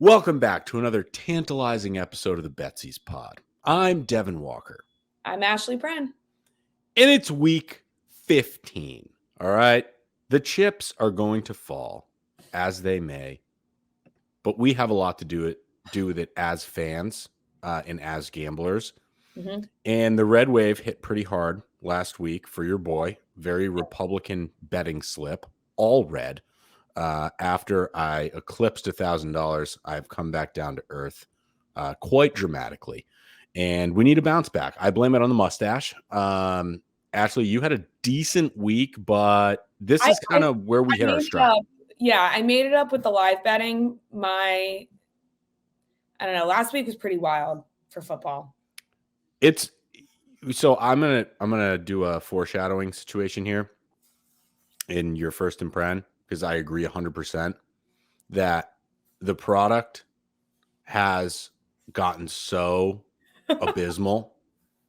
Welcome back to another tantalizing episode of the Betsies pod. I'm Devin Walker. I'm Ashley Bren. And it's week 15. All right. The chips are going to fall as they may, but we have a lot to do with it as fans and as gamblers. Mm-hmm. And the red wave hit pretty hard last week for your boy. Very Republican betting slip, all red. After I eclipsed $1,000, I've come back down to earth quite dramatically. And we need a bounce back. I blame it on the mustache. Ashley, you had a decent week, but this is kind of where we hit our stride. Yeah, I made it up with the live betting. I don't know, last week was pretty wild for football. So I'm gonna do a foreshadowing situation here in your first impression, because I agree 100% that the product has gotten so abysmal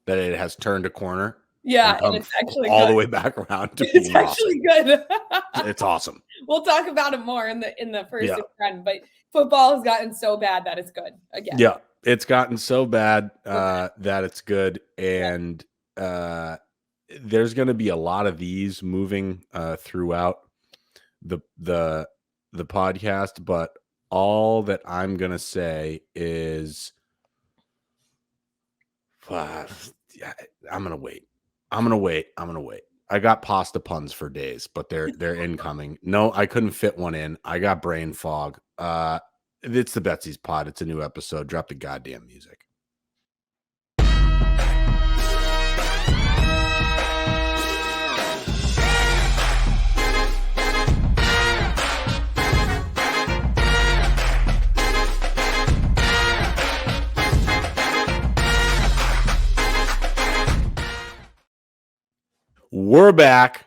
that it has turned a corner. Yeah, and it's actually all good. the way back around to it's actually good. It's awesome. We'll talk about it more in the first impression, but football has gotten so bad that it's good again. Yeah, it's gotten so bad that it's good, and there's going to be a lot of these moving throughout the podcast, but all that I'm going to say is I'm going to wait. I got pasta puns for days, but they're incoming. No, I couldn't fit one in. I got brain fog. It's the Betsies pod. It's a new episode. Drop the goddamn music. We're back,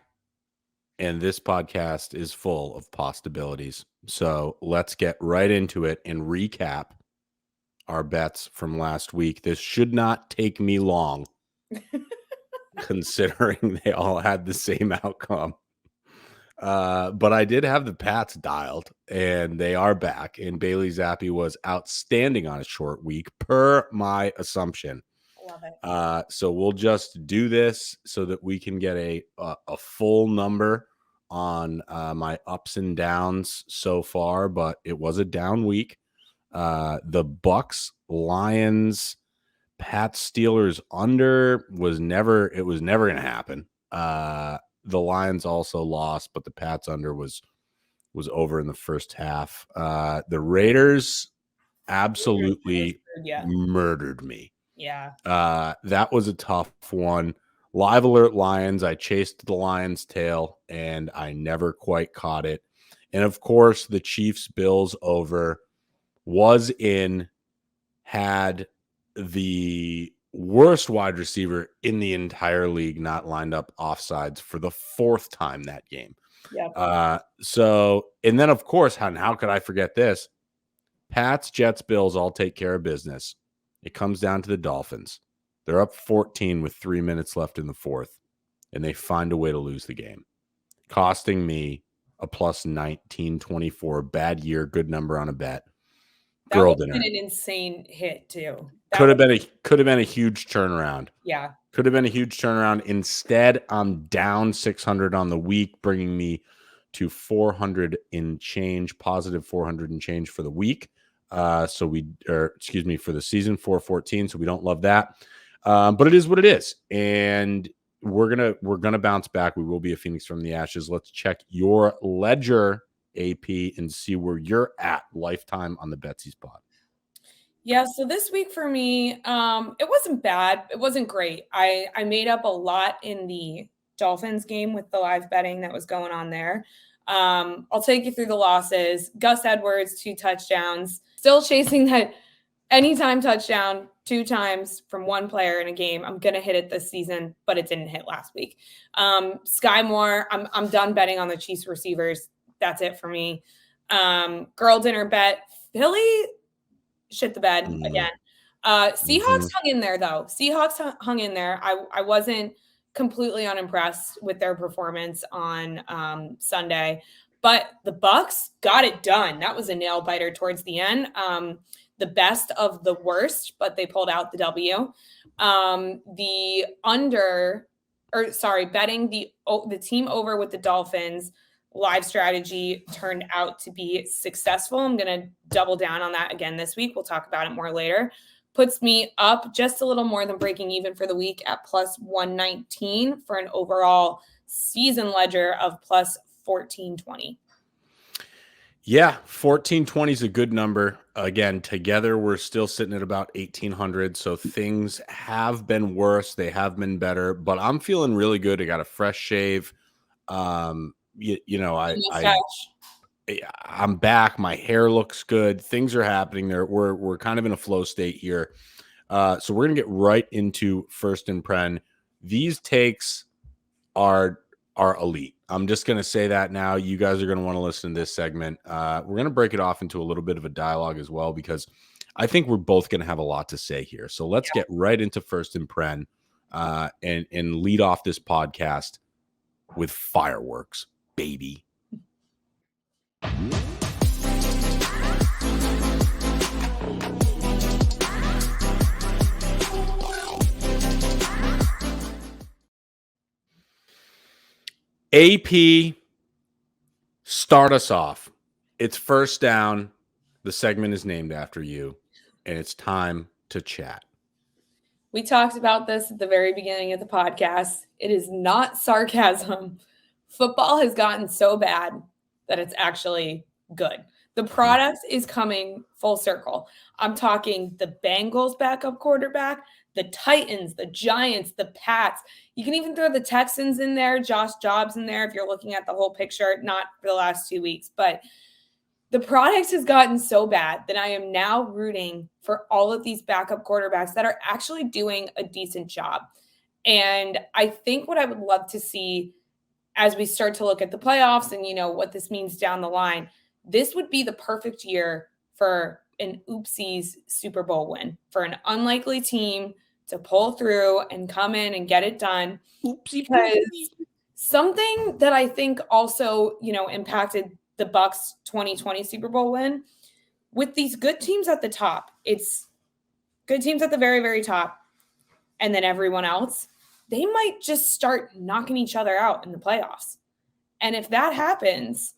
and this podcast is full of possibilities. So let's get right into it and recap our bets from last week. This should not take me long, considering they all had the same outcome. But I did have the Pats dialed, and they are back. And Bailey Zappi was outstanding on a short week, per my assumption. Love it. So we'll just do this so that we can get a full number on my ups and downs so far, but it was a down week. The Bucks, Lions, Pats, Steelers under was never going to happen. The Lions also lost, but the Pats under was over in the first half. The Raiders absolutely murdered me. Yeah. That was a tough one. Live alert Lions. I chased the Lions' tail and I never quite caught it. And of course, the Chiefs Bills over was had the worst wide receiver in the entire league not lined up offsides for the fourth time that game. Yeah. And then of course, how could I forget this? Pats, Jets, Bills all take care of business. It comes down to the Dolphins. They're up 14 with 3 minutes left in the fourth, and they find a way to lose the game, costing me a plus 1924. Bad year, good number on a bet. That would have been an insane hit too. Could have been a huge turnaround. Yeah, could have been a huge turnaround. Instead, I'm down 600 on the week, bringing me to 400 in change, positive 400 and change for the week. For the season, 414. So we don't love that. But it is what it is. And we're gonna bounce back. We will be a phoenix from the ashes. Let's check your ledger, AP, and see where you're at lifetime on the Betsies pod. Yeah, so this week for me, it wasn't bad. It wasn't great. I made up a lot in the Dolphins game with the live betting that was going on there. I'll take you through the losses. Gus Edwards, 2 touchdowns. Still chasing that anytime touchdown 2 times from one player in a game. I'm going to hit it this season, but it didn't hit last week. Sky Moore, I'm done betting on the Chiefs receivers. That's it for me. Girl dinner bet. Philly shit the bed again. Seahawks hung in there, though. Seahawks hung in there. I wasn't completely unimpressed with their performance on Sunday. But the Bucks got it done. That was a nail biter towards the end. The best of the worst, but they pulled out the W. Betting the team over with the Dolphins live strategy turned out to be successful. I'm going to double down on that again this week. We'll talk about it more later. Puts me up just a little more than breaking even for the week at plus 119 for an overall season ledger of plus 1420. Yeah, 1420 is a good number. Again, together we're still sitting at about 1800. So things have been worse. They have been better, but I'm feeling really good. I got a fresh shave. I'm back. My hair looks good. Things are happening there. We're kind of in a flow state here. So we're gonna get right into first and pren. These takes are elite. I'm just going to say that now. You guys are going to want to listen to this segment. We're going to break it off into a little bit of a dialogue as well, because I think we're both going to have a lot to say here. So let's get right into first and pren and lead off this podcast with fireworks, baby. AP, start us off. It's first down. The segment is named after you, and it's time to chat. We talked about this at the very beginning of the podcast. It is not sarcasm. Football has gotten so bad that it's actually good. The product is coming full circle. I'm talking the Bengals backup quarterback, the Titans, the Giants, the Pats. You can even throw the Texans in there, Josh Jobs in there if you're looking at the whole picture, not for the last 2 weeks. But the product has gotten so bad that I am now rooting for all of these backup quarterbacks that are actually doing a decent job. And I think what I would love to see as we start to look at the playoffs and, what this means down the line, this would be the perfect year for an oopsies Super Bowl win, for an unlikely team to pull through and come in and get it done. Oopsie. Because something that I think also, impacted the Bucks 2020 Super Bowl win, with these good teams at the top, it's good teams at the very, very top, and then everyone else, they might just start knocking each other out in the playoffs. And if that happens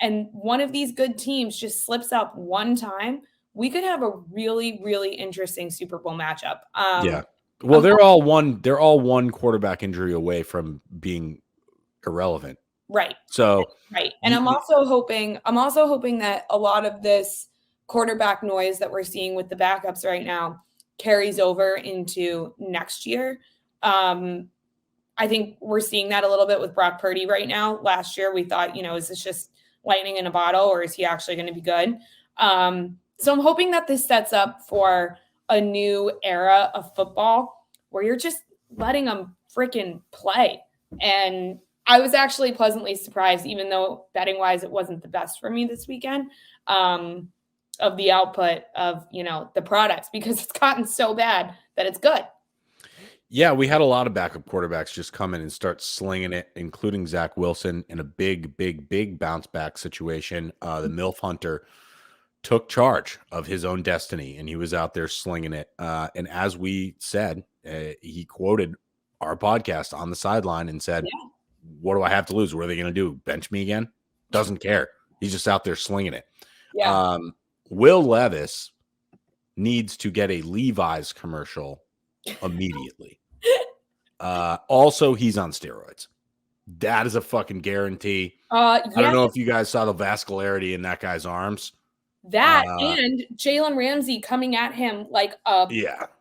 and one of these good teams just slips up one time, we could have a really, really interesting Super Bowl matchup. Yeah. Well, they're all one quarterback injury away from being irrelevant. Right. So right. And I'm also hoping that a lot of this quarterback noise that we're seeing with the backups right now carries over into next year. I think we're seeing that a little bit with Brock Purdy right now. Last year, we thought, is this just lightning in a bottle, or is he actually going to be good? So I'm hoping that this sets up for a new era of football where you're just letting them freaking play. And I was actually pleasantly surprised, even though betting wise, it wasn't the best for me this weekend, of the output of, the products, because it's gotten so bad that it's good. Yeah, we had a lot of backup quarterbacks just come in and start slinging it, including Zach Wilson in a big, big, big bounce back situation. The MILF Hunter took charge of his own destiny, and he was out there slinging it. And as we said, he quoted our podcast on the sideline and said, what do I have to lose? What are they going to do? Bench me again? Doesn't care. He's just out there slinging it. Yeah. Will Levis needs to get a Levi's commercial immediately. Also, he's on steroids. That is a fucking guarantee. I don't know if you guys saw the vascularity in that guy's arms. That and Jalen Ramsey coming at him like a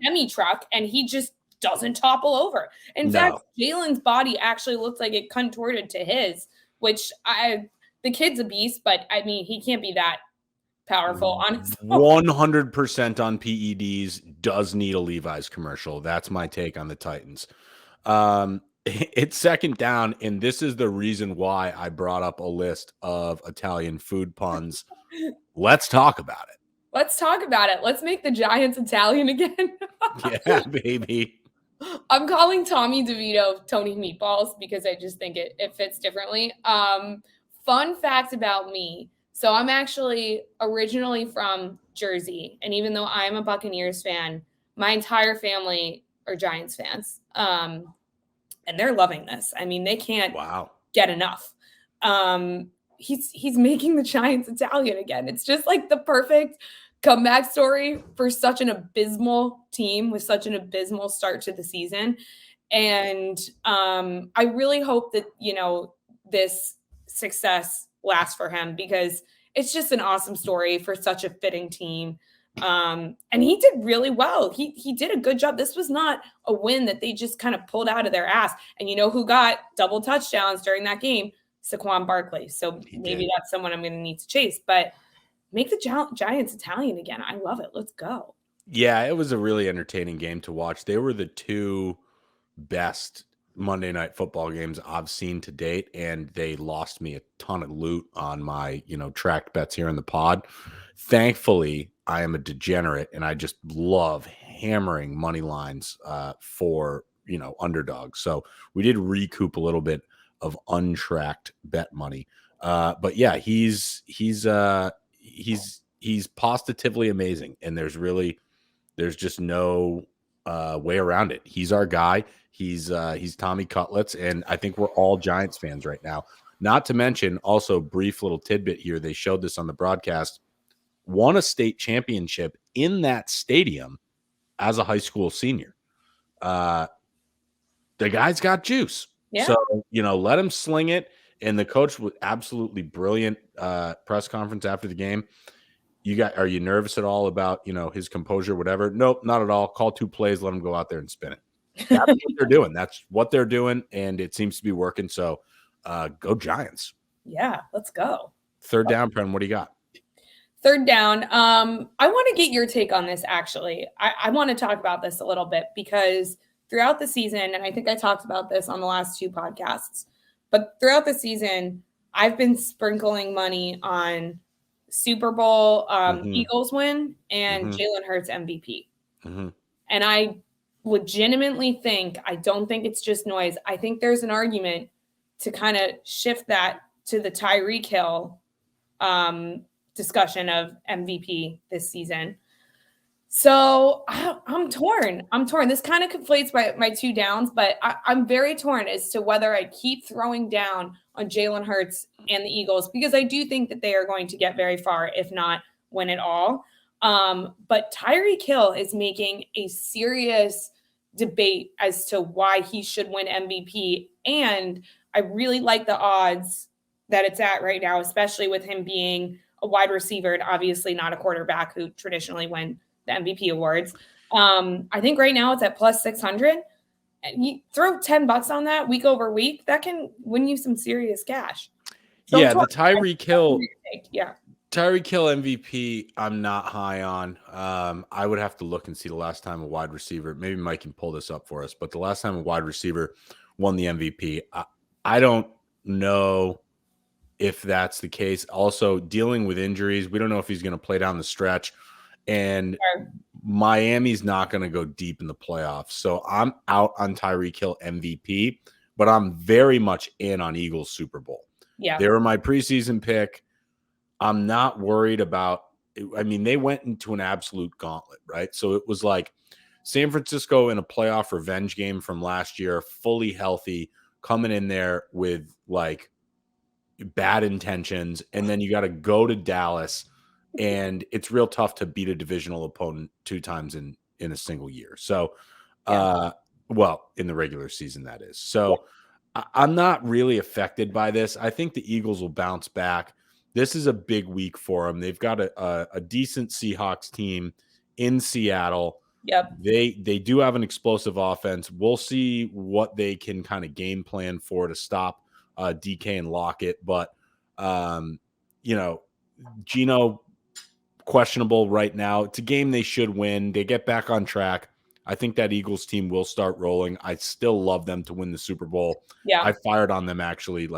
semi truck, and he just doesn't topple over. In fact, Jalen's body actually looks like it contorted to his, which the kid's a beast, but I mean, he can't be that powerful on his own. 100% on PEDs, does need a Levi's commercial. That's my take on the Titans. It's second down, and this is the reason why I brought up a list of Italian food puns. Let's talk about it. Let's talk about it. Let's make the Giants Italian again. Yeah, baby. I'm calling Tommy DeVito Tony Meatballs because I just think it fits differently. Fun fact about me. So I'm actually originally from Jersey. And even though I'm a Buccaneers fan, my entire family are Giants fans. And they're loving this. I mean, they can't get enough. He's making the Giants Italian again. It's just like the perfect comeback story for such an abysmal team with such an abysmal start to the season. And I really hope that, this success lasts for him because it's just an awesome story for such a fitting team. And he did really well. He did a good job. This was not a win that they just kind of pulled out of their ass. And you know who got double touchdowns during that game? Saquon Barkley. So maybe that's someone I'm going to need to chase. But make the Giants Italian again. I love it. Let's go. Yeah, it was a really entertaining game to watch. They were the two best Monday Night Football games I've seen to date, and they lost me a ton of loot on my, tracked bets here in the pod. Thankfully, I am a degenerate, and I just love hammering money lines for, underdogs. So we did recoup a little bit of untracked bet money. But yeah, he's positively amazing, and there's just no way around it. He's our guy. He's Tommy Cutlets, and I think we're all Giants fans right now. Not to mention, also, brief little tidbit here, they showed this on the broadcast, won a state championship in that stadium as a high school senior. The guy's got juice. Yeah. So, let him sling it. And the coach was absolutely brilliant press conference after the game. Are you nervous at all about, his composure, whatever? Nope, not at all. Call 2 plays, let him go out there and spin it. That's what they're doing. That's what they're doing, and it seems to be working. So go Giants. Yeah, let's go. Third down, Pren, what do you got? Third down. I want to get your take on this, actually. I want to talk about this a little bit because throughout the season, and I think I talked about this on the last 2 podcasts, but throughout the season, I've been sprinkling money on Super Bowl Eagles win and Jalen Hurts MVP. And I legitimately think, I don't think it's just noise. I think there's an argument to kind of shift that to the Tyreek Hill discussion of MVP this season. So I'm torn. This kind of conflates my 2 downs, but I'm very torn as to whether I keep throwing down on Jalen Hurts and the Eagles, because I do think that they are going to get very far, if not win it all. But Tyreek Hill is making a serious debate as to why he should win MVP. And I really like the odds that it's at right now, especially with him being a wide receiver and obviously not a quarterback who traditionally win the MVP awards. I think right now it's at plus 600. And you throw $10 on that week over week, that can win you some serious cash. So yeah, the Tyreek Hill. Yeah. Tyreek Hill MVP, I'm not high on. I would have to look and see the last time a wide receiver, maybe Mike can pull this up for us, but the last time a wide receiver won the MVP, I don't know if that's the case. Also, dealing with injuries, we don't know if he's going to play down the stretch, and Miami's not going to go deep in the playoffs. So I'm out on Tyreek Hill MVP, but I'm very much in on Eagles Super Bowl. Yeah. They were my preseason pick. I'm not worried about – I mean, they went into an absolute gauntlet, right? So it was like San Francisco in a playoff revenge game from last year, fully healthy, coming in there with, like, bad intentions, and then you got to go to Dallas, and it's real tough to beat a divisional opponent 2 times in a single year. So, well, in the regular season, that is. So I'm not really affected by this. I think the Eagles will bounce back. This is a big week for them. They've got a decent Seahawks team in Seattle. Yep. They do have an explosive offense. We'll see what they can kind of game plan for to stop DK and Lockett. But, Geno, questionable right now. It's a game they should win. They get back on track. I think that Eagles team will start rolling. I still love them to win the Super Bowl. Yeah. I fired on them actually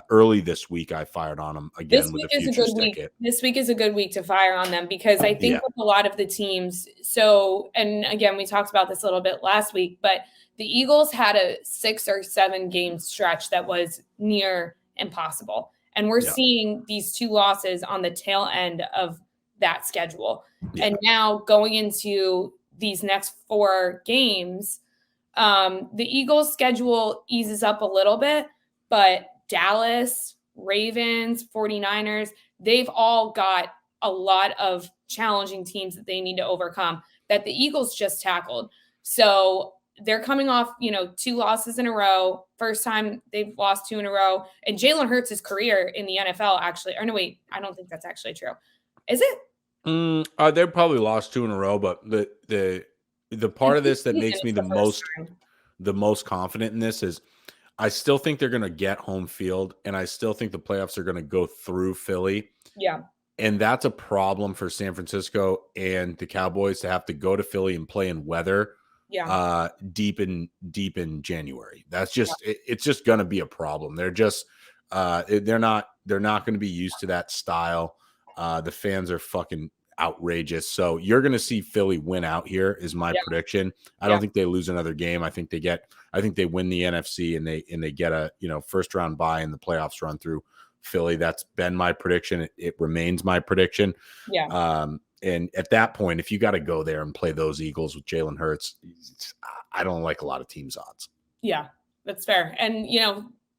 early this week. I fired on them again this with week a is a futures good week. ticket. This week is a good week to fire on them because I think with a lot of the teams. So, and again, we talked about this a little bit last week, but the Eagles had a 6 or 7 game stretch that was near impossible. And we're seeing these 2 losses on the tail end of that schedule. Yeah. And now going into these next 4 games, the Eagles' schedule eases up a little bit, but Dallas, Ravens, 49ers, they've all got a lot of challenging teams that they need to overcome that the Eagles just tackled. So they're coming off, 2 losses in a row. First time they've lost 2 in a row. And Jalen Hurts' career in the NFL actually, or no, wait, I don't think that's actually true. Is it? They've probably lost 2 in a row, but the part of this that makes me the most confident in this is I still think they're going to get home field, and I still think the playoffs are going to go through Philly. Yeah. And that's a problem for San Francisco and the Cowboys to have to go to Philly and play in weather deep in January. That's just it's just going to be a problem. They're just they're not going to be used to that style. The fans are fucking outrageous. So you're going to see Philly win out here is my prediction. I don't think they lose another game. I think they win the NFC and they get a, first round bye in the playoffs run through Philly. That's been my prediction. It remains my prediction. Yeah. And at that point, if you got to go there and play those Eagles with Jalen Hurts, I don't like a lot of teams' odds. Yeah, that's fair. And,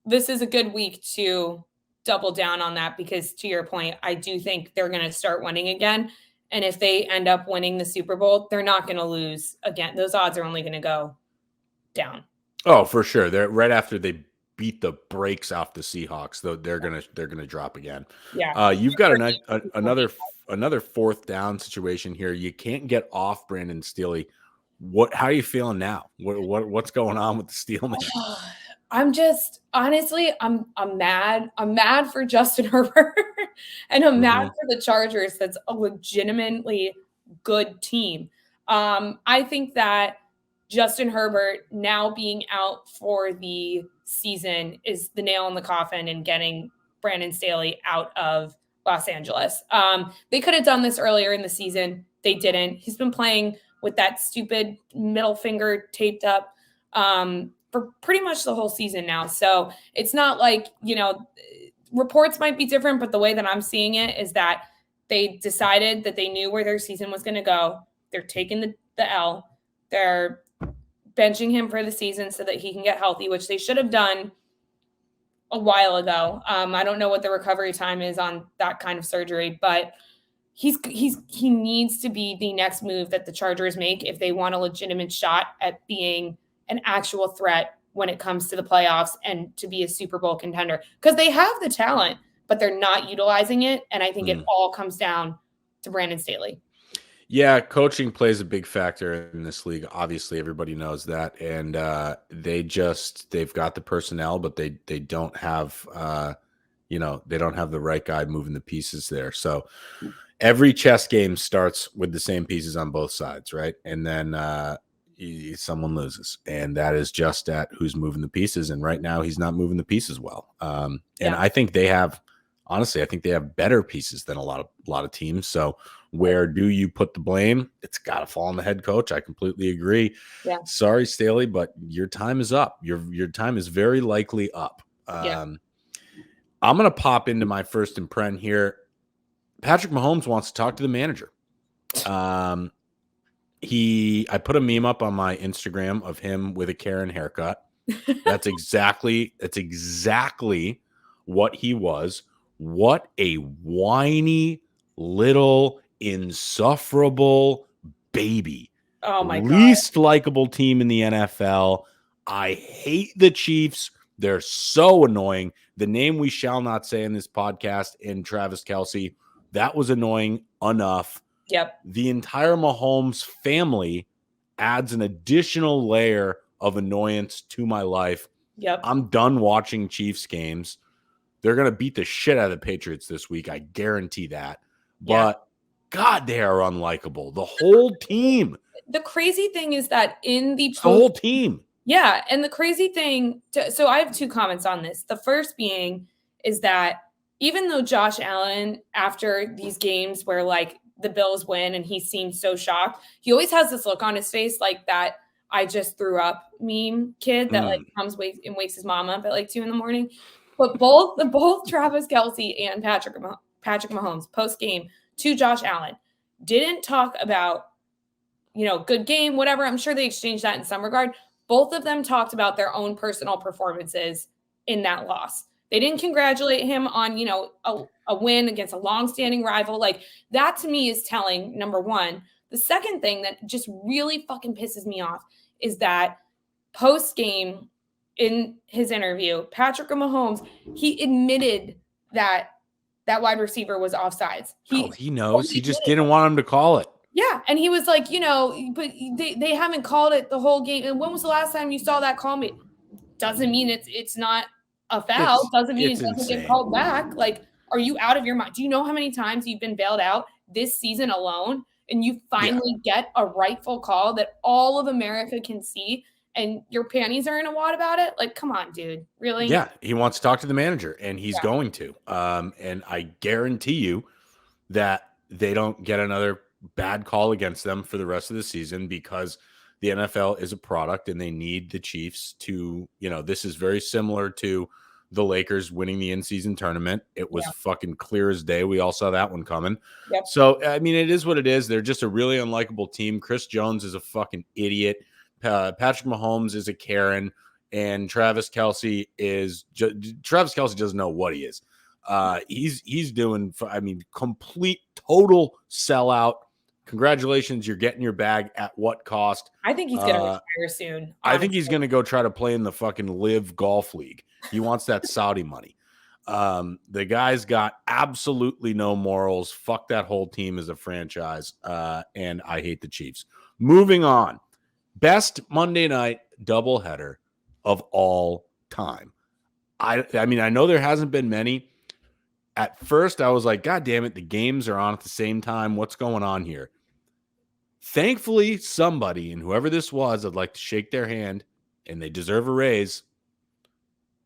this is a good week to double down on that because to your point, I do think they're going to start winning again. And if they end up winning the Super Bowl, they're not going to lose again. Those odds are only going to go down. Oh, for sure. They're right after they beat the brakes off the Seahawks, though they're gonna drop again. Yeah. You've got another fourth down situation here. You can't get off Brandon Staley. How are you feeling now? What's going on with the Steelman? I'm just honestly, I'm mad. I'm mad for Justin Herbert and I'm mad for the Chargers. That's a legitimately good team. I think that Justin Herbert now being out for the season is the nail in the coffin and getting Brandon Staley out of Los Angeles. They could have done this earlier in the season. They didn't. He's been playing with that stupid middle finger taped up for pretty much the whole season now. So it's not like, reports might be different, but the way that I'm seeing it is that they decided that they knew where their season was going to go. They're taking the L. They're benching him for the season so that he can get healthy, which they should have done a while ago. I don't know what the recovery time is on that kind of surgery, but he needs to be the next move that the Chargers make if they want a legitimate shot at being an actual threat when it comes to the playoffs and to be a Super Bowl contender, because they have the talent, but they're not utilizing it. And I think it all comes down to Brandon Staley. Yeah, coaching plays a big factor in this league. Obviously, everybody knows that, and they've got the personnel, but they don't have they don't have the right guy moving the pieces there. So every chess game starts with the same pieces on both sides, right? And then someone loses, and that is just at who's moving the pieces. And right now, he's not moving the pieces well. And I think they have, honestly, I think they have better pieces than a lot of teams. So where do you put the blame? It's got to fall on the head coach. I completely agree. Yeah. Sorry, Staley, but your time is up. Your time is very likely up. I'm going to pop into my first imprint here. Patrick Mahomes wants to talk to the manager. I put a meme up on my Instagram of him with a Karen haircut. That's exactly what he was. What a whiny little insufferable baby. Oh my God. Least likable team in the NFL. I hate the Chiefs. They're so annoying. The name we shall not say in this podcast in Travis Kelce, that was annoying enough. Yep. The entire Mahomes family adds an additional layer of annoyance to my life. Yep. I'm done watching Chiefs games. They're going to beat the shit out of the Patriots this week. I guarantee that. But God, they are unlikable. The whole team. The crazy thing is that in the whole team. Yeah. And the crazy thing, so I have 2 comments on this. The first being is that even though Josh Allen, after these games where like the Bills win and he seems so shocked, he always has this look on his face like that I just threw up meme kid that like comes and wakes his mom up at like 2 a.m. But both Travis Kelce and Patrick Mahomes post game to Josh Allen didn't talk about, good game, whatever. I'm sure they exchanged that in some regard. Both of them talked about their own personal performances in that loss. They didn't congratulate him on, a win against a longstanding rival. Like, that to me is telling, number one. The second thing that just really fucking pisses me off is that post game in his interview, Patrick Mahomes, he admitted that wide receiver was offsides. He knows. He just didn't want him to call it. Yeah, and he was like, but they haven't called it the whole game. And when was the last time you saw that call? Me? Doesn't mean it's not a foul. Doesn't mean it doesn't get called back. Like, are you out of your mind? Do you know how many times you've been bailed out this season alone, and you finally get a rightful call that all of America can see, and your panties are in a wad about it? Like, come on, dude. Really? Yeah, he wants to talk to the manager, and he's going to. And I guarantee you that they don't get another bad call against them for the rest of the season, because the NFL is a product and they need the Chiefs to, this is very similar to the Lakers winning the in-season tournament. It was fucking clear as day. We all saw that one coming. Yep. So, I mean, it is what it is. They're just a really unlikable team. Chris Jones is a fucking idiot. Patrick Mahomes is a Karen, and Travis Kelce doesn't know what he is. He's doing, complete, total sellout. Congratulations, you're getting your bag. At what cost? I think he's going to retire soon. Honestly. I think he's going to go try to play in the fucking Live Golf League. He wants that Saudi money. The guy's got absolutely no morals. Fuck that whole team as a franchise. And I hate the Chiefs. Moving on. Best Monday night doubleheader of all time. I know there hasn't been many. At first, I was like, God damn it, the games are on at the same time. What's going on here? Thankfully, somebody, and whoever this was, I'd like to shake their hand, and they deserve a raise.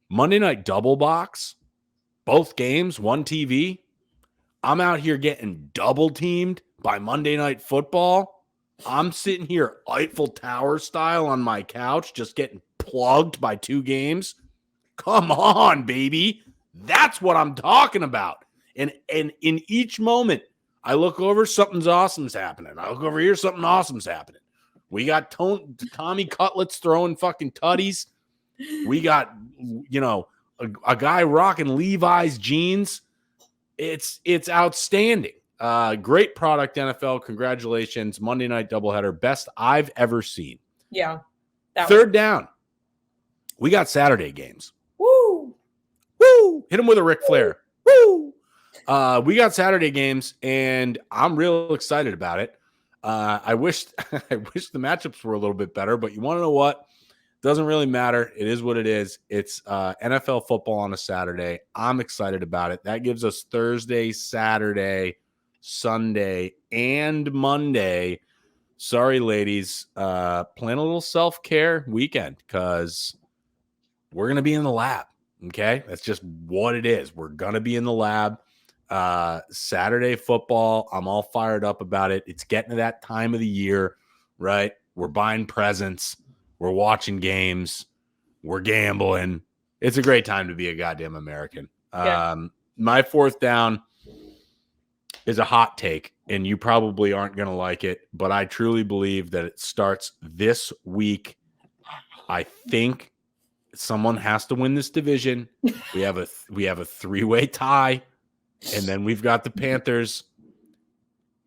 Monday night double box, both games, one TV. I'm out here getting double teamed by Monday Night Football. I'm sitting here Eiffel Tower style on my couch, just getting plugged by two games. Come on, baby. That's what I'm talking about. And in each moment, I look over, something's awesome's happening. I look over here, something awesome's happening. We got Tommy Cutlets throwing fucking tutties. We got, a guy rocking Levi's jeans. It's outstanding. Great product, NFL. Congratulations. Monday night doubleheader. Best I've ever seen. Yeah. Third down. We got Saturday games. Woo! Woo! Hit him with a Ric Flair. Woo! We got Saturday games, and I'm real excited about it. I wish the matchups were a little bit better, but you want to know what? Doesn't really matter. It is what it is. It's NFL football on a Saturday. I'm excited about it. That gives us Thursday, Saturday, Sunday, and Monday. Sorry, ladies. Plan a little self-care weekend, because we're going to be in the lab. Okay? That's just what it is. We're going to be in the lab. Saturday football, I'm all fired up about it. It's getting to that time of the year, right? We're buying presents. We're watching games. We're gambling. It's a great time to be a goddamn American. Yeah. My fourth down is a hot take, and you probably aren't going to like it, but I truly believe that it starts this week. I think someone has to win this division. We have a three-way tie. And then we've got the Panthers.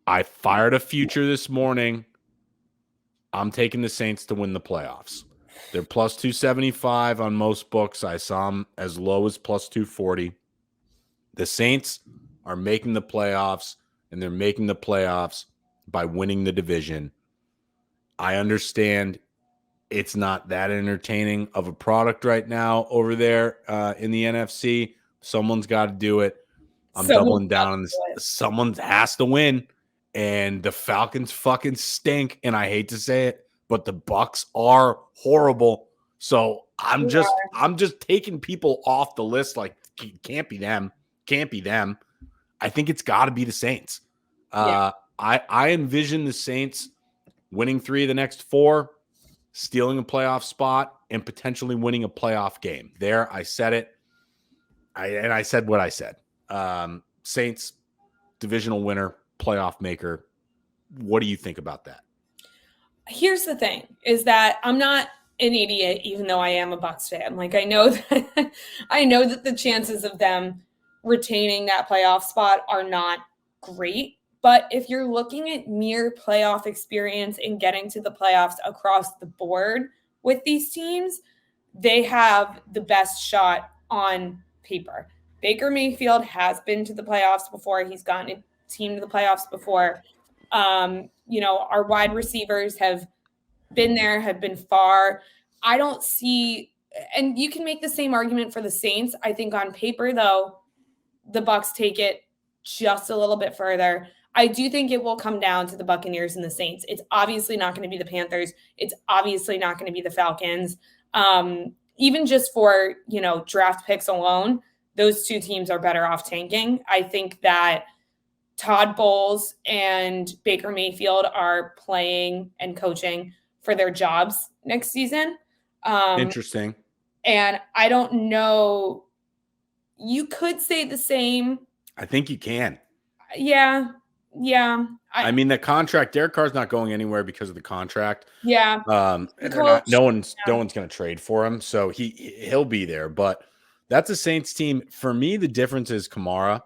I fired a future this morning. I'm taking the Saints to win the playoffs. They're plus 275 on most books. I saw them as low as plus 240. The Saints are making the playoffs, and they're making the playoffs by winning the division. I understand it's not that entertaining of a product right now over there in the NFC. Someone's got to do it. I'm doubling down on this. Someone has to win, and the Falcons fucking stink. And I hate to say it, but the Bucks are horrible. So I'm just taking people off the list. Like, can't be them. I think it's got to be the Saints. I envision the Saints winning 3 of the next 4, stealing a playoff spot, and potentially winning a playoff game. There, I said it. I said what I said. Saints, divisional winner, playoff maker. What do you think about that? Here's the thing, is that I'm not an idiot, even though I am a Bucs fan. Like, I know that the chances of them retaining that playoff spot are not great. But if you're looking at mere playoff experience and getting to the playoffs across the board with these teams, they have the best shot on paper. Baker Mayfield has been to the playoffs before. He's gotten a team to the playoffs before. Our wide receivers have been there, have been far. I don't see, and you can make the same argument for the Saints. I think on paper, though, the Bucs take it just a little bit further. I do think it will come down to the Buccaneers and the Saints. It's obviously not going to be the Panthers. It's obviously not going to be the Falcons. Even just for, draft picks alone, those two teams are better off tanking. I think that Todd Bowles and Baker Mayfield are playing and coaching for their jobs next season. Interesting. And I don't know. You could say the same. I think you can. Yeah. I mean, the contract, Derek Carr's not going anywhere because of the contract. Yeah. No one's going to trade for him, so he'll be there. But that's a Saints team. For me, the difference is Kamara.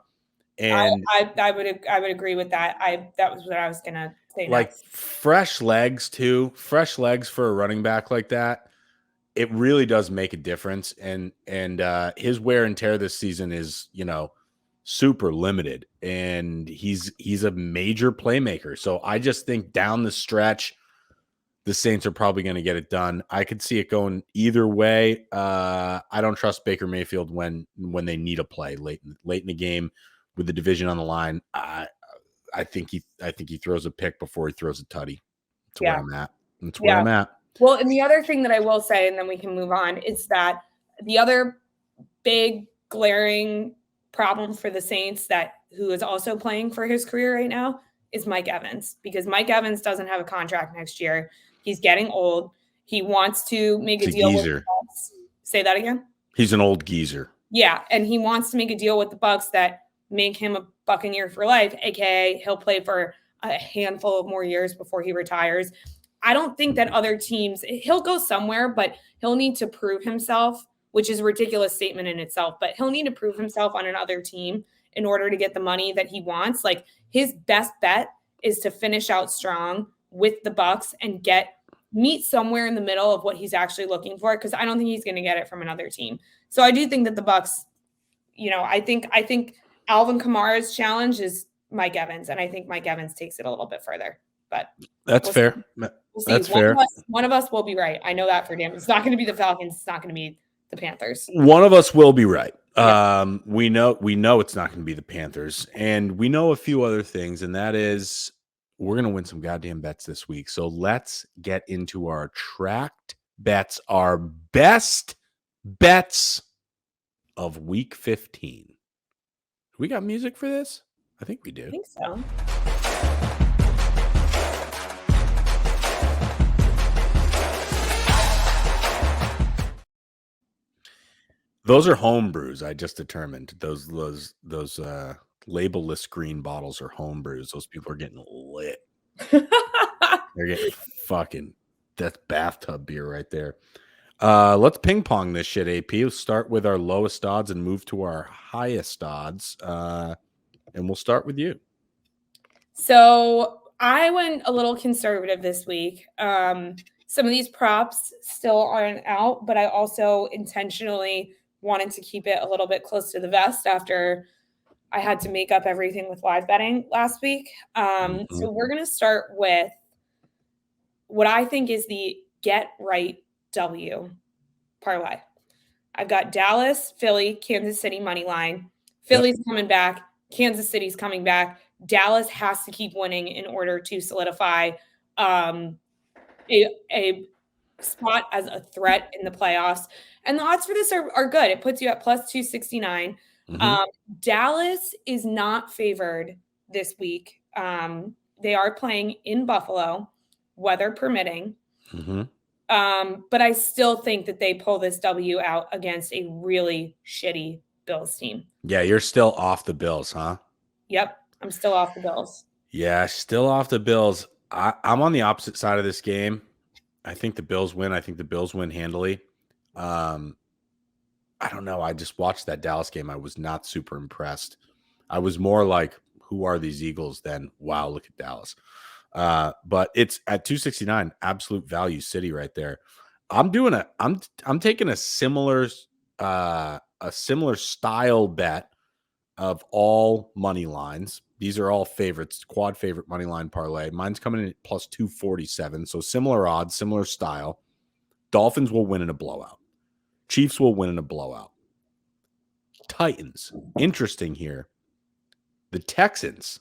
And I would agree with that. That was what I was gonna say. Like next. Fresh legs for a running back like that. It really does make a difference. And his wear and tear this season is, super limited, and he's a major playmaker. So I just think down the stretch, the Saints are probably going to get it done. I could see it going either way. I don't trust Baker Mayfield when they need a play late in the game with the division on the line. I think he throws a pick before he throws a tutty. That's where I'm at. That's where I'm at. Well, and the other thing that I will say, and then we can move on, is that the other big glaring problem for the Saints who is also playing for his career right now is Mike Evans, because Mike Evans doesn't have a contract next year. He's getting old. He wants to make a deal with the Bucs. Say that again? He's an old geezer. Yeah, and he wants to make a deal with the Bucs that make him a Buccaneer for life, aka he'll play for a handful of more years before he retires. I don't think that other teams, he'll go somewhere, but he'll need to prove himself, which is a ridiculous statement in itself, but he'll need to prove himself on another team in order to get the money that he wants. Like, his best bet is to finish out strong with the Bucs and meet somewhere in the middle of what he's actually looking for, because I don't think he's going to get it from another team. So I do think that the Bucs, I think Alvin Kamara's challenge is Mike Evans, and I think Mike Evans takes it a little bit further. But that's fair. We'll see. That's fair. One of us will be right. I know that for damn. It's not going to be the Falcons. It's not going to be the Panthers. One of us will be right. Yeah. We know it's not going to be the Panthers, and we know a few other things, and that is we're going to win some goddamn bets this week. So let's get into our tracked bets, our best bets of week 15. We got music for this? I think we do. I think so. Those are home brews. I just determined those label-less green bottles are home brews. Those people are getting lit. They're getting fucking, that's bathtub beer right there. Let's ping pong this shit, AP. Let's start with our lowest odds and move to our highest odds. And we'll start with you. So I went a little conservative this week. Some of these props still aren't out, but I also intentionally wanted to keep it a little bit close to the vest after I had to make up everything with live betting last week. So we're going to start with what I think is the get right W parlay. I've got Dallas, Philly, Kansas City money line. Philly's coming back. Kansas City's coming back. Dallas has to keep winning in order to solidify a spot as a threat in the playoffs. And the odds for this are good. It puts you at plus 269. Dallas is not favored this week. They are playing in Buffalo, weather permitting. But I still think that they pull this W out against a really shitty Bills team. Yeah, you're still off the Bills, huh? Yep, I'm still off the Bills. Yeah, still off the Bills. I'm on the opposite side of this game. I think the Bills win. I think the Bills win handily. I don't know. I just watched that Dallas game. I was not super impressed. I was more like, who are these Eagles than, wow, look at Dallas. But it's at 269, absolute value city right there. I'm taking a similar style bet of all money lines. These are all favorites, quad favorite money line parlay. Mine's coming in at plus 247. So similar odds, similar style. Dolphins will win in a blowout. Chiefs will win in a blowout. Titans, interesting here. The Texans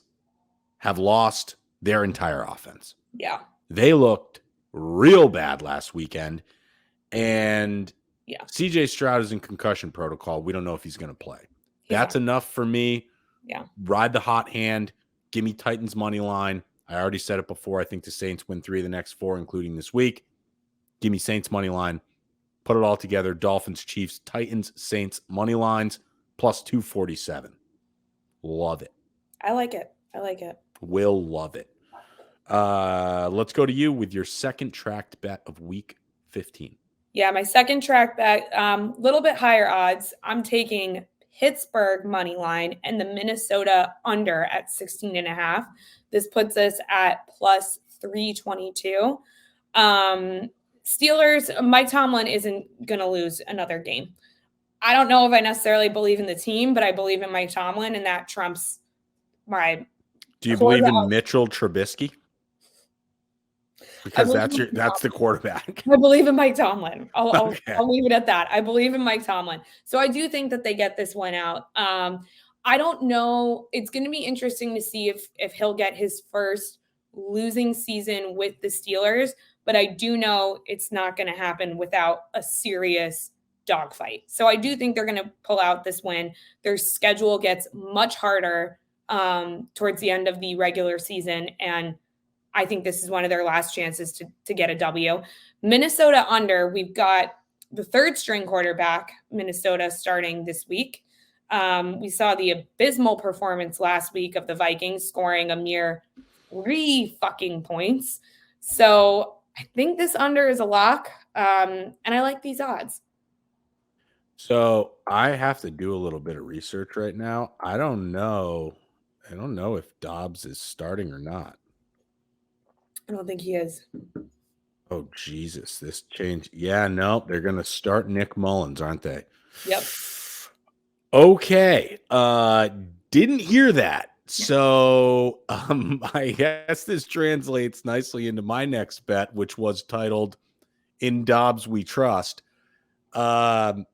have lost their entire offense. Yeah. They looked real bad last weekend. And yeah, CJ Stroud is in concussion protocol. We don't know if he's going to play. That's enough for me. Yeah. Ride the hot hand. Give me Titans money line. I already said it before. I think the Saints win 3 of the next 4, including this week. Give me Saints money line. Put it all together. Dolphins, Chiefs, Titans, Saints money lines plus 247. Love it. I like it. Will love it. Let's go to you with your second tracked bet of week 15. Yeah, my second track bet, little bit higher odds. I'm taking Pittsburgh money line and the Minnesota under at 16.5. This puts us at plus 322. Steelers, Mike Tomlin isn't going to lose another game. I don't know if I necessarily believe in the team, but I believe in Mike Tomlin, and that trumps my. Do you believe in Mitchell Trubisky? Because that's the quarterback. I believe in Mike Tomlin. I'll leave it at that. I believe in Mike Tomlin. So I do think that they get this one out. I don't know. It's going to be interesting to see if he'll get his first losing season with the Steelers, but I do know it's not going to happen without a serious dogfight. So I do think they're going to pull out this win. Their schedule gets much harder towards the end of the regular season, and I think this is one of their last chances to get a W. Minnesota under, we've got the third string quarterback, Minnesota, starting this week. We saw the abysmal performance last week of the Vikings scoring a mere 3 fucking points. So I think this under is a lock, and I like these odds. So I have to do a little bit of research right now. I don't know if Dobbs is starting or not. I don't think he is. Oh, Jesus. This change. Yeah, no, they're going to start Nick Mullins, aren't they? Yep. Okay. Didn't hear that. So I guess this translates nicely into my next bet, which was titled In Dobbs We Trust. I'm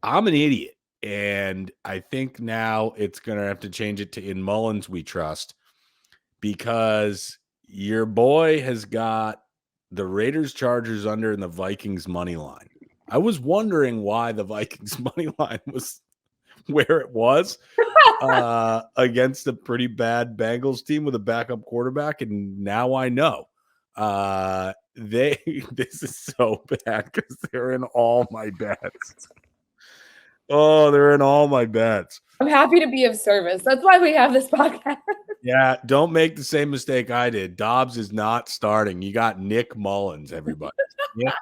an idiot. And I think now it's going to have to change it to In Mullins We Trust. Because your boy has got the Raiders Chargers under and the Vikings money line. I was wondering why the Vikings money line was where it was against a pretty bad Bengals team with a backup quarterback, and now I know. This is so bad because they're in all my bets. Oh, they're in all my bets. I'm happy to be of service. That's why we have this podcast. Yeah, don't make the same mistake I did. Dobbs is not starting. You got Nick Mullins, everybody. Nick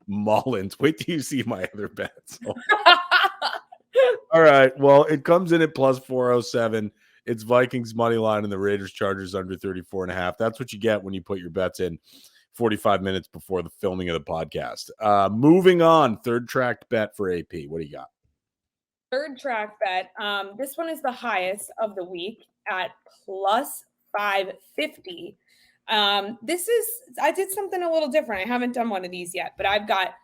Mullins. Wait till you see my other bets. All right. Well, it comes in at plus 407. It's Vikings money line and the Raiders Chargers under 34.5. That's what you get when you put your bets in 45 minutes before the filming of the podcast. Moving on, third tracked bet for AP. What do you got? Third track bet. This one is the highest of the week at plus 550. I did something a little different. I haven't done one of these yet, but I've got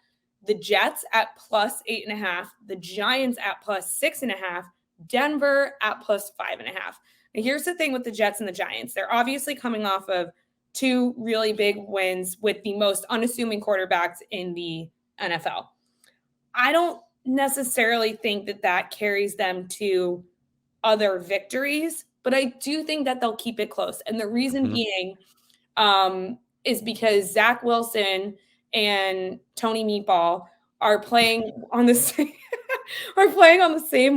the Jets at plus 8.5, the Giants at plus 6.5, Denver at plus 5.5. Now, here's the thing with the Jets and the Giants. They're obviously coming off of 2 really big wins with the most unassuming quarterbacks in the NFL. I don't necessarily think that carries them to other victories, but I do think that they'll keep it close. And the reason being is because Zach Wilson and Tony Meatball are playing on the same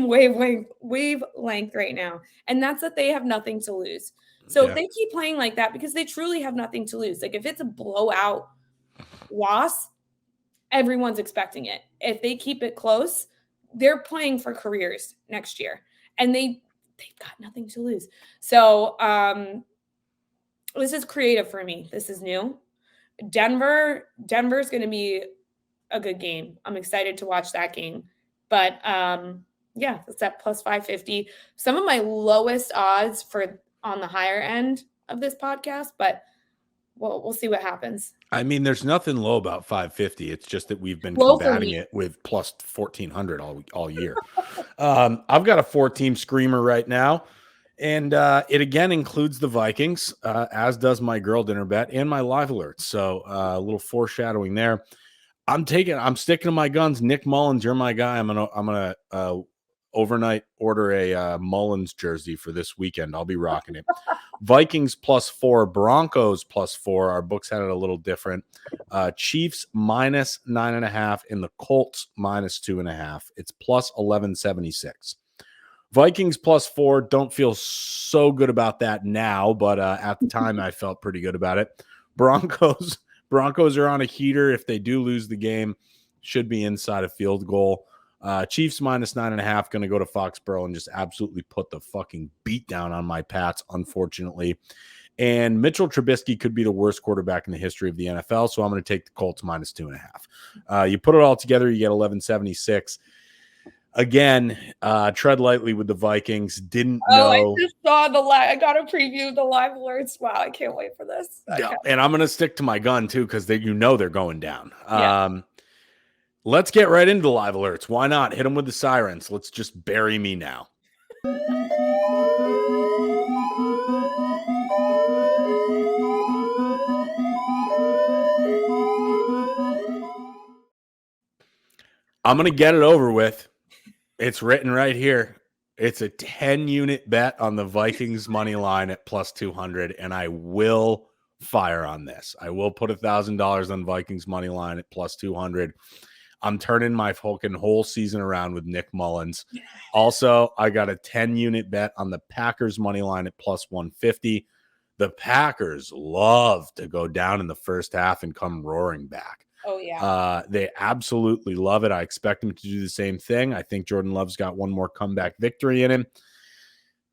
wavelength right now. And that's that they have nothing to lose. So if they keep playing like that, because they truly have nothing to lose. Like if it's a blowout loss, everyone's expecting it. If they keep it close, they're playing for careers next year. And they've got nothing to lose. So this is creative for me. This is new. Denver's going to be a good game. I'm excited to watch that game. But yeah, it's at plus 550. Some of my lowest odds on the higher end of this podcast, but we'll see what happens. I mean, there's nothing low about 550. It's just that we've been combating it with plus 1400 all year. I've got a 4-team screamer right now, and it again includes the Vikings, as does my girl dinner bet and my live alerts. So a little foreshadowing there. I'm sticking to my guns. Nick Mullins, you're my guy. I'm gonna overnight order a Mullins jersey for this weekend. I'll be rocking it. Vikings +4, Broncos +4. Our books had it a little different. Chiefs -9.5, and the Colts -2.5. It's plus 1176. Vikings +4. Don't feel so good about that now, but at the time I felt pretty good about it. Broncos are on a heater. If they do lose the game, should be inside a field goal. Chiefs -9.5, going to go to Foxborough and just absolutely put the fucking beat down on my Pats, unfortunately. And Mitchell Trubisky could be the worst quarterback in the history of the NFL, so I'm going to take the Colts -2.5. You put it all together, you get 1176. Again, tread lightly with the Vikings. Didn't know. I just saw I got a preview of the live alerts. Wow, I can't wait for this. Okay. Yeah, and I'm going to stick to my gun, too, because they're going down. Yeah. Let's get right into the live alerts. Why not? Hit them with the sirens. Let's just bury me now. I'm going to get it over with. It's written right here. It's a 10-unit bet on the Vikings money line at plus 200, and I will fire on this. I will put $1,000 on Vikings money line at plus 200. I'm turning my fucking whole season around with Nick Mullins. Also, I got a 10-unit bet on the Packers money line at plus 150. The Packers love to go down in the first half and come roaring back. Oh, yeah. They absolutely love it. I expect him to do the same thing. I think Jordan Love's got one more comeback victory in him.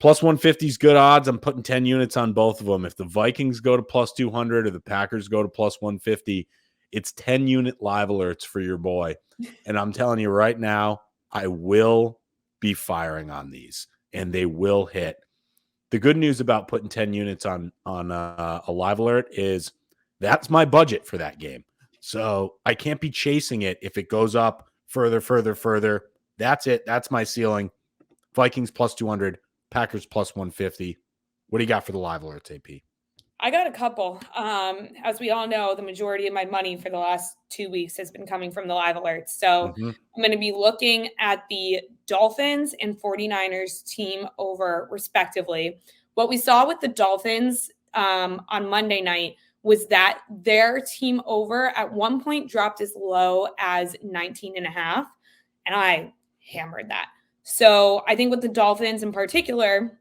Plus 150 is good odds. I'm putting 10 units on both of them. If the Vikings go to plus 200 or the Packers go to plus 150, it's 10-unit live alerts for your boy. And I'm telling you right now, I will be firing on these, and they will hit. The good news about putting 10 units on a live alert is that's my budget for that game. So I can't be chasing it if it goes up further. That's it. That's my ceiling. Vikings plus 200, Packers plus 150. What do you got for the live alerts, AP? I got a couple. As we all know, the majority of my money for the last 2 weeks has been coming from the live alerts. So I'm going to be looking at the Dolphins and 49ers team over respectively. What we saw with the Dolphins on Monday night was that their team over at one point dropped as low as 19.5, and I hammered that. So I think with the Dolphins in particular,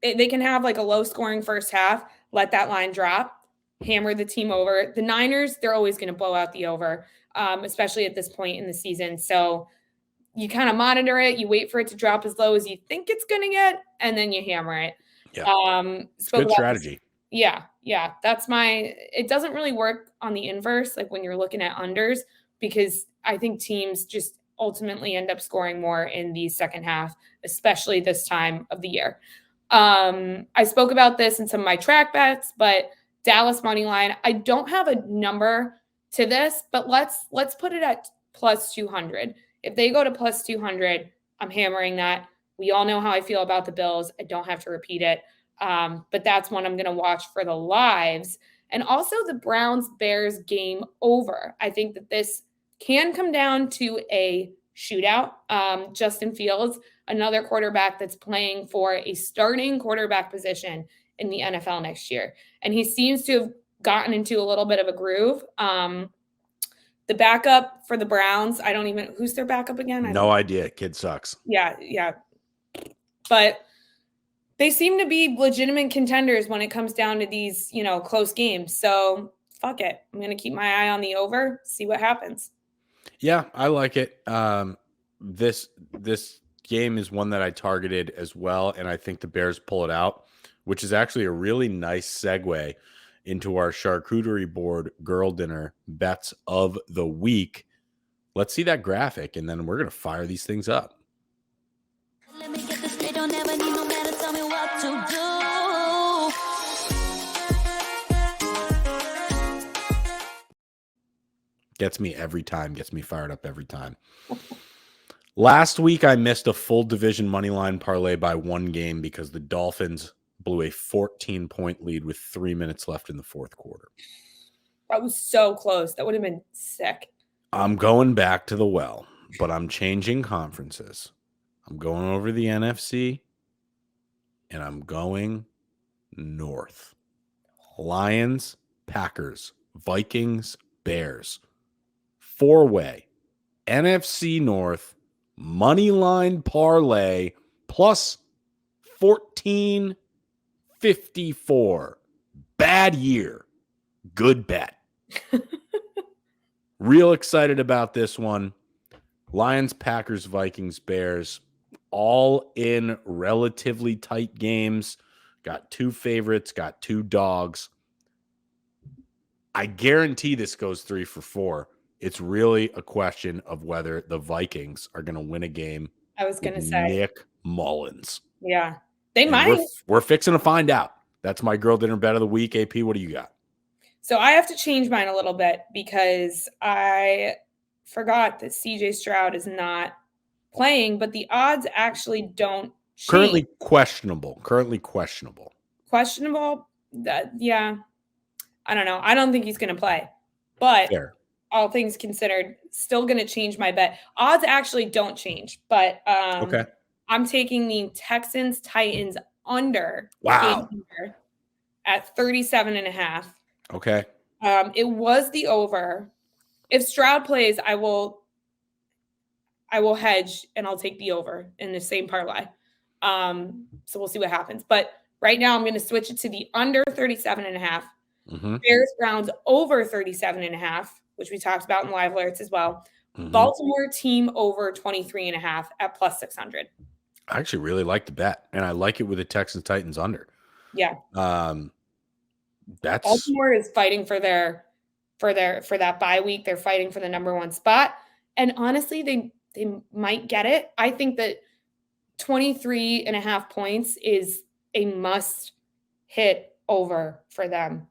they can have like a low scoring first half, let that line drop, hammer the team over. The Niners, they're always going to blow out the over, especially at this point in the season. So you kind of monitor it, you wait for it to drop as low as you think it's going to get, and then you hammer it. Yeah. It's good strategy. Yeah. It doesn't really work on the inverse, like when you're looking at unders, because I think teams just ultimately end up scoring more in the second half, especially this time of the year. I spoke about this in some of my track bets, but Dallas money line, I don't have a number to this, but let's put it at plus 200. If they go to plus 200, I'm hammering that. We all know how I feel about the Bills. I don't have to repeat it. But that's one I'm going to watch for the lives. And also the Browns-Bears game over. I think that this can come down to a shootout. Justin Fields, another quarterback that's playing for a starting quarterback position in the NFL next year. And he seems to have gotten into a little bit of a groove. The backup for the Browns, I don't even – who's their backup again? No idea. Kid sucks. Yeah. But they seem to be legitimate contenders when it comes down to these, close games. So fuck it. I'm going to keep my eye on the over, see what happens. Yeah, I like it. This game is one that I targeted as well, and I think the Bears pull it out, which is actually a really nice segue into our charcuterie board girl dinner bets of the week. Let's see that graphic, and then we're going to fire these things up. Let me get this straight. Don't ever need no man to tell me what to do. Gets me every time. Gets me fired up every time. Last week, I missed a full division money line parlay by one game because the Dolphins blew a 14-point lead with 3 minutes left in the fourth quarter. That was so close. That would have been sick. I'm going back to the well, but I'm changing conferences. I'm going over the NFC, and I'm going north. Lions, Packers, Vikings, Bears. 4-way, NFC North, money line parlay, plus 1454. Bad year. Good bet. Real excited about this one. Lions, Packers, Vikings, Bears, all in relatively tight games. Got 2 favorites, got 2 dogs. I guarantee this goes 3 for 4. It's really a question of whether the Vikings are going to win a game. I was going to say Nick Mullins. Yeah, they might. We're fixing to find out. That's my girl dinner bet of the week. AP, what do you got? So I have to change mine a little bit because I forgot that CJ Stroud is not playing, but the odds actually don't change. Currently questionable. Questionable? Yeah. I don't know. I don't think he's going to play. But fair. All things considered, still going to change my bet. Odds actually don't change, but okay. I'm taking the Texans-Titans under. Wow. At 37.5. Okay. It was the over. If Stroud plays, I will hedge and I'll take the over in the same parlay. So we'll see what happens. But right now I'm going to switch it to the under 37.5. Mm-hmm. Bears Browns over 37.5, which we talked about in live alerts as well. Mm-hmm. Baltimore team over 23.5 at plus 600. I actually really like the bet, and I like it with the Texans Titans under. Yeah. That's Baltimore is fighting for that bye week. They're fighting for the number 1 spot. And honestly, they might get it. I think that 23.5 points is a must hit over for them.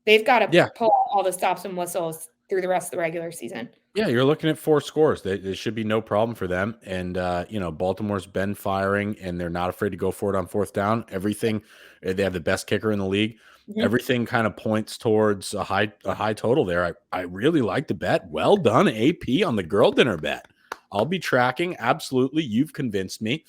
They've got to pull all the stops and whistles through the rest of the regular season. Yeah, you're looking at 4 scores. There should be no problem for them. And, Baltimore's been firing, and they're not afraid to go for it on 4th down. Everything, they have the best kicker in the league. Mm-hmm. Everything kind of points towards a high total there. I really like the bet. Well done, AP, on the girl dinner bet. I'll be tracking. Absolutely. You've convinced me.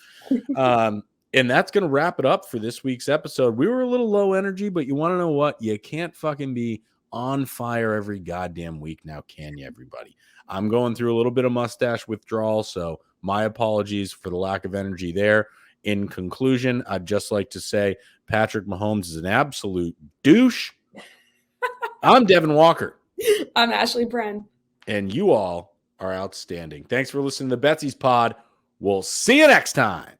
And that's going to wrap it up for this week's episode. We were a little low energy, but you want to know what? You can't fucking be on fire every goddamn week now, can you, everybody? I'm going through a little bit of mustache withdrawal, so my apologies for the lack of energy there. In conclusion, I'd just like to say Patrick Mahomes is an absolute douche. I'm Devin Walker. I'm Ashley Bren. And you all are outstanding. Thanks for listening to the Betsies pod. We'll see you next time.